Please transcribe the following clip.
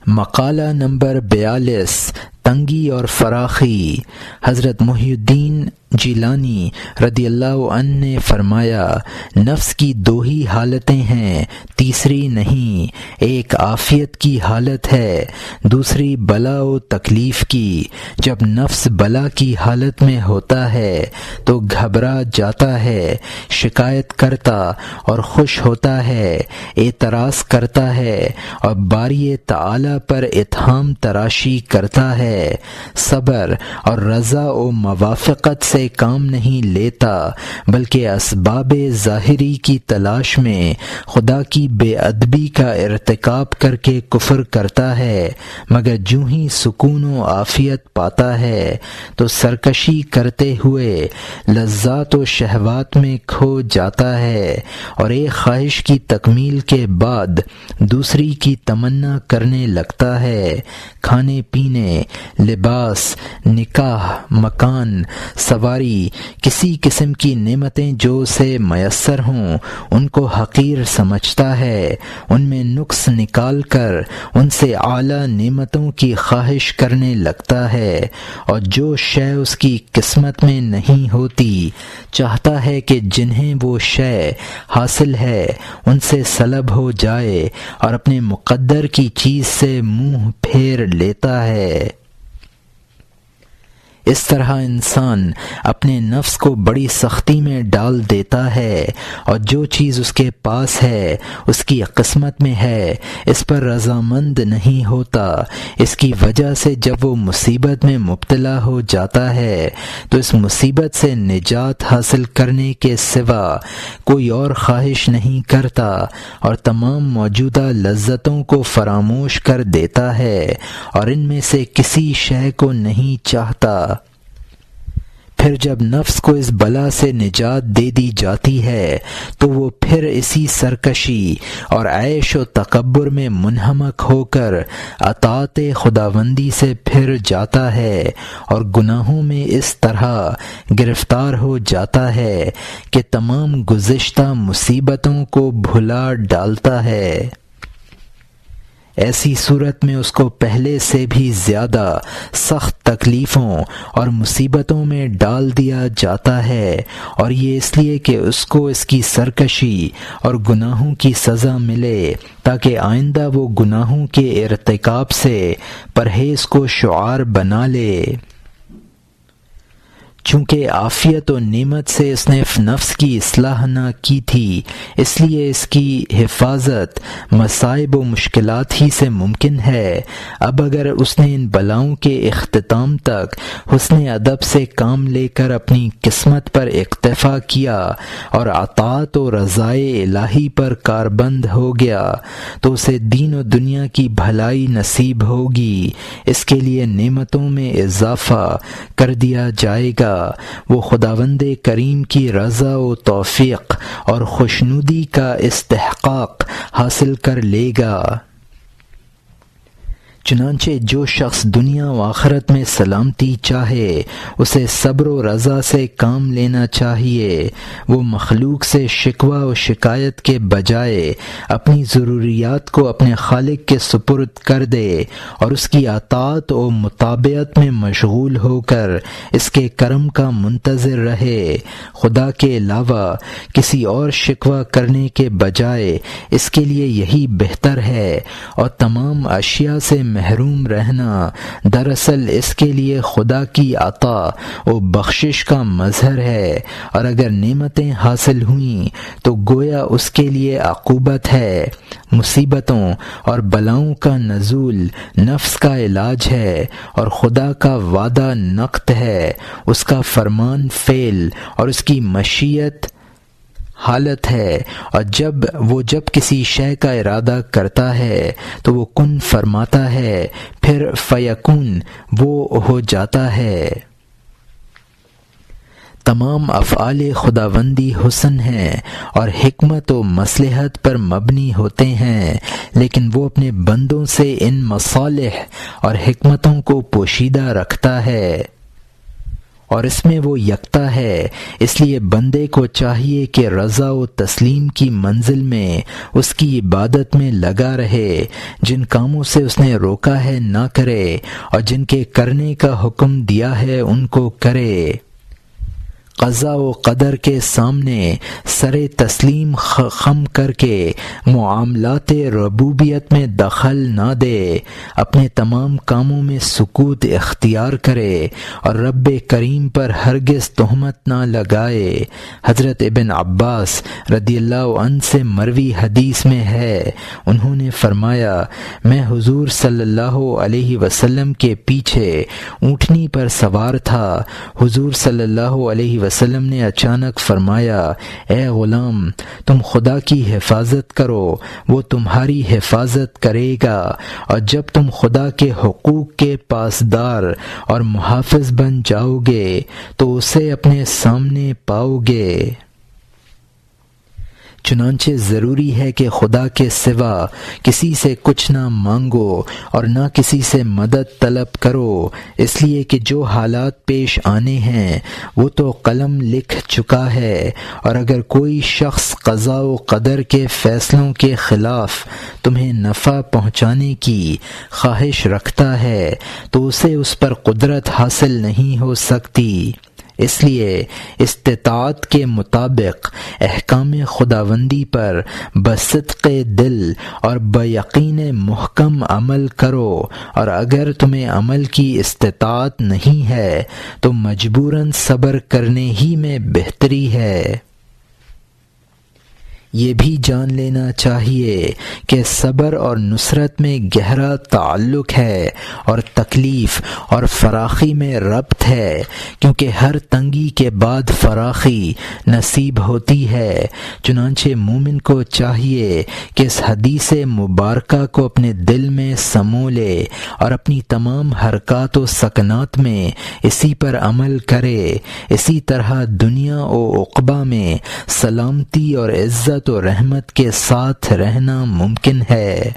مقالہ نمبر 42 تنگی اور فراخی۔ حضرت محی الدین جیلانی رضی اللہ عنہ نے فرمایا، نفس کی دو ہی حالتیں ہیں، تیسری نہیں۔ ایک عافیت کی حالت ہے، دوسری بلا و تکلیف کی۔ جب نفس بلا کی حالت میں ہوتا ہے تو گھبرا جاتا ہے، شکایت کرتا اور خوش ہوتا ہے، اعتراض کرتا ہے اور باری تعالی پر اتہام تراشی کرتا ہے، صبر اور رضا و موافقت سے کام نہیں لیتا، بلکہ اسباب ظاہری کی تلاش میں خدا کی بے ادبی کا ارتکاب کر کے کفر کرتا ہے، مگر جوں ہی سکون و عافیت پاتا ہے تو سرکشی کرتے ہوئے لذات و شہوات میں کھو جاتا ہے اور ایک خواہش کی تکمیل کے بعد دوسری کی تمنا کرنے لگتا ہے۔ کھانے پینے، لباس، نکاح، مکان، سواری، کسی قسم کی نعمتیں جو اسے میسر ہوں ان کو حقیر سمجھتا ہے، ان میں نقص نکال کر ان سے اعلیٰ نعمتوں کی خواہش کرنے لگتا ہے، اور جو شے اس کی قسمت میں نہیں ہوتی چاہتا ہے کہ جنہیں وہ شے حاصل ہے ان سے سلب ہو جائے اور اپنے مقدر کی چیز سے منہ پھیر لیتا ہے۔ اس طرح انسان اپنے نفس کو بڑی سختی میں ڈال دیتا ہے اور جو چیز اس کے پاس ہے، اس کی قسمت میں ہے، اس پر رضامند نہیں ہوتا۔ اس کی وجہ سے جب وہ مصیبت میں مبتلا ہو جاتا ہے تو اس مصیبت سے نجات حاصل کرنے کے سوا کوئی اور خواہش نہیں کرتا اور تمام موجودہ لذتوں کو فراموش کر دیتا ہے اور ان میں سے کسی شے کو نہیں چاہتا۔ پھر جب نفس کو اس بلا سے نجات دے دی جاتی ہے تو وہ پھر اسی سرکشی اور عیش و تکبر میں منہمک ہو کر اطاعت خداوندی سے پھر جاتا ہے اور گناہوں میں اس طرح گرفتار ہو جاتا ہے کہ تمام گزشتہ مصیبتوں کو بھلا ڈالتا ہے۔ ایسی صورت میں اس کو پہلے سے بھی زیادہ سخت تکلیفوں اور مصیبتوں میں ڈال دیا جاتا ہے، اور یہ اس لیے کہ اس کو اس کی سرکشی اور گناہوں کی سزا ملے تاکہ آئندہ وہ گناہوں کے ارتکاب سے پرہیز کو شعار بنا لے۔ چونکہ عافیت و نعمت سے اس نے نفس کی اصلاح نہ کی تھی، اس لیے اس کی حفاظت مصائب و مشکلات ہی سے ممکن ہے۔ اب اگر اس نے ان بلاؤں کے اختتام تک حسن ادب سے کام لے کر اپنی قسمت پر اکتفا کیا اور اطاعت و رضائے الہی پر کاربند ہو گیا تو اسے دین و دنیا کی بھلائی نصیب ہوگی۔ اس کے لیے نعمتوں میں اضافہ کر دیا جائے گا، وہ خداوند کریم کی رضا و توفیق اور خوشنودی کا استحقاق حاصل کر لے گا۔ چنانچہ جو شخص دنیا و آخرت میں سلامتی چاہے اسے صبر و رضا سے کام لینا چاہیے۔ وہ مخلوق سے شکوہ و شکایت کے بجائے اپنی ضروریات کو اپنے خالق کے سپرد کر دے اور اس کی اطاعت و مطابعت میں مشغول ہو کر اس کے کرم کا منتظر رہے۔ خدا کے علاوہ کسی اور شکوہ کرنے کے بجائے اس کے لیے یہی بہتر ہے، اور تمام اشیاء سے محروم رہنا دراصل اس کے لیے خدا کی عطا و بخشش کا مظہر ہے، اور اگر نعمتیں حاصل ہوئیں تو گویا اس کے لیے عقوبت ہے۔ مصیبتوں اور بلاؤں کا نزول نفس کا علاج ہے اور خدا کا وعدہ نقد ہے، اس کا فرمان فعل اور اس کی مشیت حالت ہے، اور جب کسی شے کا ارادہ کرتا ہے تو وہ کن فرماتا ہے، پھر فیکون وہ ہو جاتا ہے۔ تمام افعال خداوندی حسن ہیں اور حکمت و مصلحت پر مبنی ہوتے ہیں، لیکن وہ اپنے بندوں سے ان مصالح اور حکمتوں کو پوشیدہ رکھتا ہے اور اس میں وہ یکتا ہے، اس لیے بندے کو چاہیے کہ رضا و تسلیم کی منزل میں اس کی عبادت میں لگا رہے، جن کاموں سے اس نے روکا ہے نہ کرے، اور جن کے کرنے کا حکم دیا ہے ان کو کرے۔ قضا و قدر کے سامنے سر تسلیم خم کر کے معاملات ربوبیت میں دخل نہ دے، اپنے تمام کاموں میں سکوت اختیار کرے اور رب کریم پر ہرگز تہمت نہ لگائے۔ حضرت ابن عباس رضی اللہ عنہ سے مروی حدیث میں ہے، انہوں نے فرمایا، میں حضور صلی اللہ علیہ وسلم کے پیچھے اونٹنی پر سوار تھا، حضور صلی اللہ علیہ وسلم نے اچانک فرمایا، اے غلام، تم خدا کی حفاظت کرو، وہ تمہاری حفاظت کرے گا، اور جب تم خدا کے حقوق کے پاسدار اور محافظ بن جاؤ گے تو اسے اپنے سامنے پاؤ گے۔ چنانچہ ضروری ہے کہ خدا کے سوا کسی سے کچھ نہ مانگو اور نہ کسی سے مدد طلب کرو، اس لیے کہ جو حالات پیش آنے ہیں وہ تو قلم لکھ چکا ہے، اور اگر کوئی شخص قضاء و قدر کے فیصلوں کے خلاف تمہیں نفع پہنچانے کی خواہش رکھتا ہے تو اسے اس پر قدرت حاصل نہیں ہو سکتی۔ اس لیے استطاعت کے مطابق احکام خداوندی پر بصدق دل اور بیقین محکم عمل کرو، اور اگر تمہیں عمل کی استطاعت نہیں ہے تو مجبوراً صبر کرنے ہی میں بہتری ہے۔ یہ بھی جان لینا چاہیے کہ صبر اور نصرت میں گہرا تعلق ہے اور تکلیف اور فراخی میں ربط ہے، کیونکہ ہر تنگی کے بعد فراخی نصیب ہوتی ہے۔ چنانچہ مومن کو چاہیے کہ اس حدیث مبارکہ کو اپنے دل میں سمو لے اور اپنی تمام حرکات و سکنات میں اسی پر عمل کرے، اسی طرح دنیا و عقبہ میں سلامتی اور عزت و رحمت کے ساتھ رہنا ممکن ہے۔